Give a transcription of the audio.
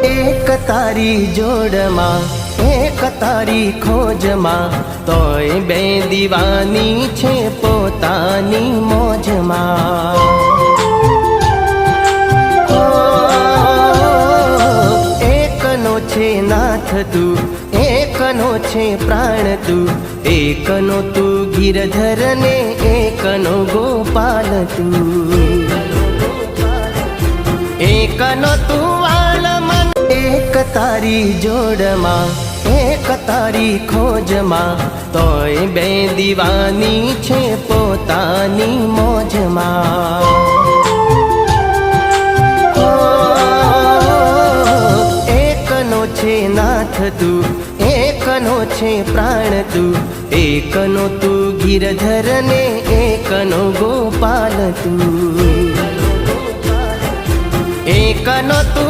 एक तारी जोड़मा एक तारी खोजमा तोय बे दीवानी छे पोतानी मोजमा। एकनो छे नाथ तू एकनो छे प्राण तू एकनो तू गिरधर ने एकनो गोपाल तू। एकनो तू वालमन एक तारी जोड़मा एक तारी खोजमा तोय बे दीवानी छे पोतानी मोजमा। एकनो छे नाथ तू एकनो छे प्राण तू एकनो तू गिरधर ने एकनो गोपाल तू। एकनो तू